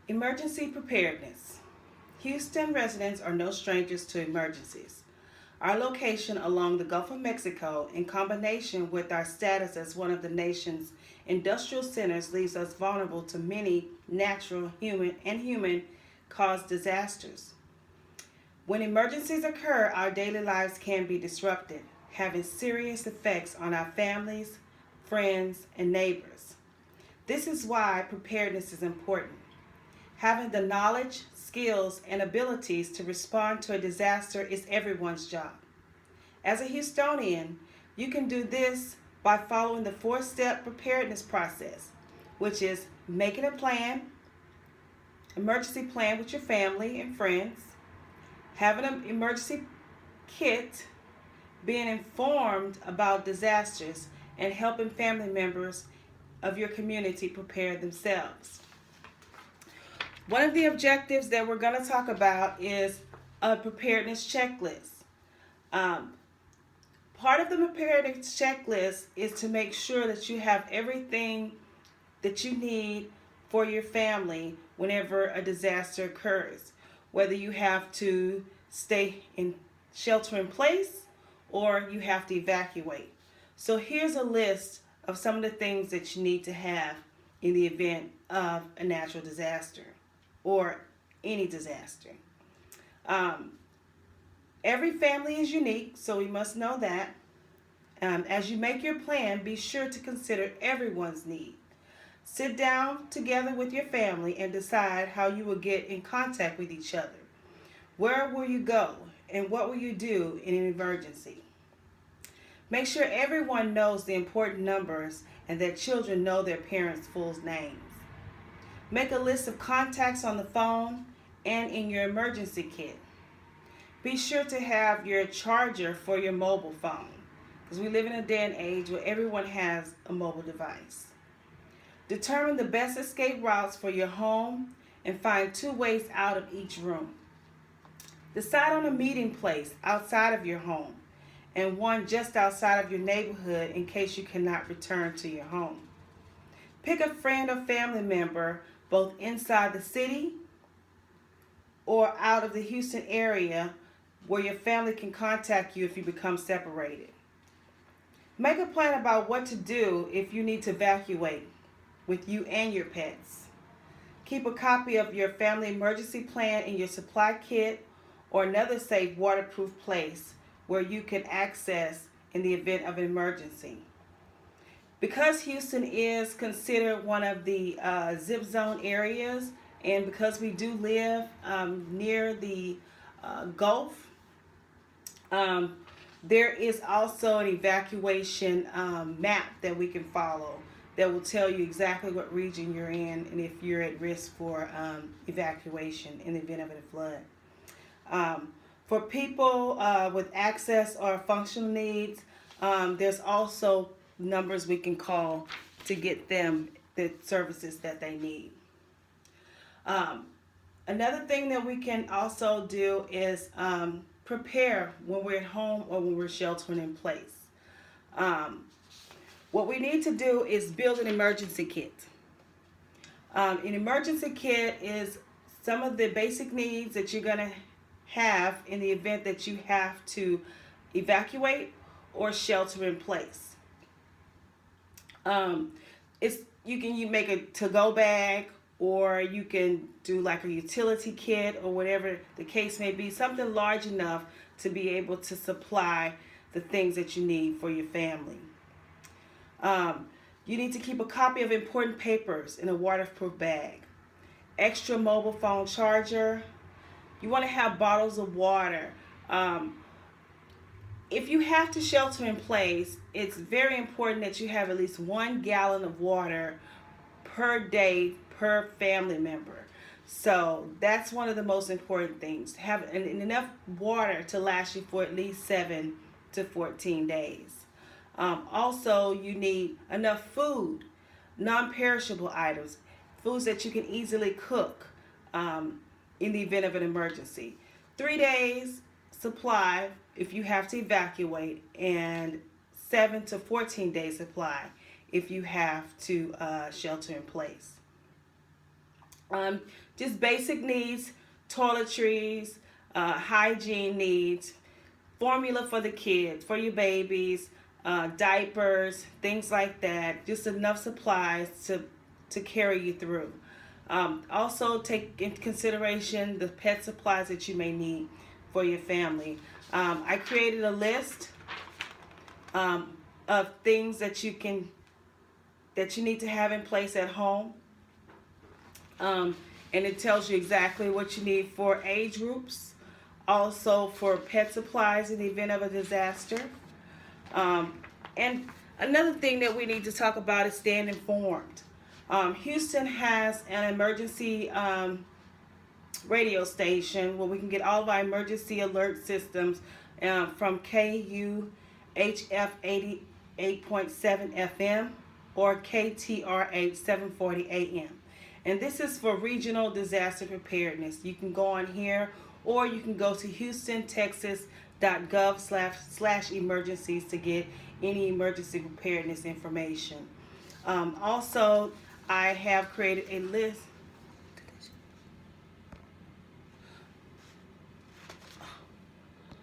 Emergency preparedness. Houston residents are no strangers to emergencies. Our location along the Gulf of Mexico, in combination with our status as one of the nation's industrial centers, leaves us vulnerable to many natural, human caused disasters. When emergencies occur, our daily lives can be disrupted, having serious effects on our families, friends, and neighbors. This is why preparedness is important. Having the knowledge, skills, and abilities to respond to a disaster is everyone's job. As a Houstonian, you can do this by following the four-step preparedness process, which is making a plan, emergency plan with your family and friends, having an emergency kit, being informed about disasters, and helping family members of your community prepare themselves. One of the objectives that we're going to talk about is a preparedness checklist. Part of the preparedness checklist is to make sure that you have everything that you need for your family whenever a disaster occurs, whether you have to stay in shelter in place or you have to evacuate. So here's a list of some of the things that you need to have in the event of a natural disaster or any disaster. Every family is unique, so we must know that. As you make your plan, be sure to consider everyone's need. Sit down together with your family and decide how you will get in contact with each other. Where will you go and what will you do in an emergency? Make sure everyone knows the important numbers and that children know their parents' full names. Make a list of contacts on the phone and in your emergency kit. Be sure to have your charger for your mobile phone, because we live in a day and age where everyone has a mobile device. Determine the best escape routes for your home and find 2 ways out of each room. Decide on a meeting place outside of your home and one just outside of your neighborhood in case you cannot return to your home. Pick a friend or family member both inside the city or out of the Houston area where your family can contact you if you become separated. Make a plan about what to do if you need to evacuate with you and your pets. Keep a copy of your family emergency plan in your supply kit or another safe waterproof place where you can access in the event of an emergency. Because Houston is considered one of the zip zone areas, and because we do live near the Gulf, there is also an evacuation map that we can follow that will tell you exactly what region you're in and if you're at risk for evacuation in the event of a flood. For people with access or functional needs, there's also numbers we can call to get them the services that they need. Another thing that we can also do is prepare when we're at home or when we're sheltering in place. What we need to do is build an emergency kit. An emergency kit is some of the basic needs that you're going to have in the event that you have to evacuate or shelter in place. You make a to-go bag, or you can do like a utility kit or whatever the case may be, something large enough to be able to supply the things that you need for your family. You need to keep a copy of important papers in a waterproof bag, extra mobile phone charger. You want to have bottles of water. If you have to shelter in place, it's very important that you have at least 1 gallon of water per day per family member. So that's one of the most important things. Have enough water to last you for at least 7 to 14 days. Also, you need enough food, non-perishable items, foods that you can easily cook in the event of an emergency. 3 days supply if you have to evacuate, and 7 to 14 days supply if you have to shelter in place. Um, just basic needs, toiletries, hygiene needs, formula for the kids, for your babies, diapers, things like that. Just enough supplies to carry you through. Also, take into consideration the pet supplies that you may need for your family. I created a list of things that you need to have in place at home, and it tells you exactly what you need for age groups, also for pet supplies in the event of a disaster. Um, and another thing that we need to talk about is staying informed. Houston has an emergency radio station where we can get all of our emergency alert systems from KUHF 88.7 FM or KTRH 740 AM. And this is for regional disaster preparedness. You can go on here, or you can go to houstontexas.gov/emergencies to get any emergency preparedness information. Also, I have created a list.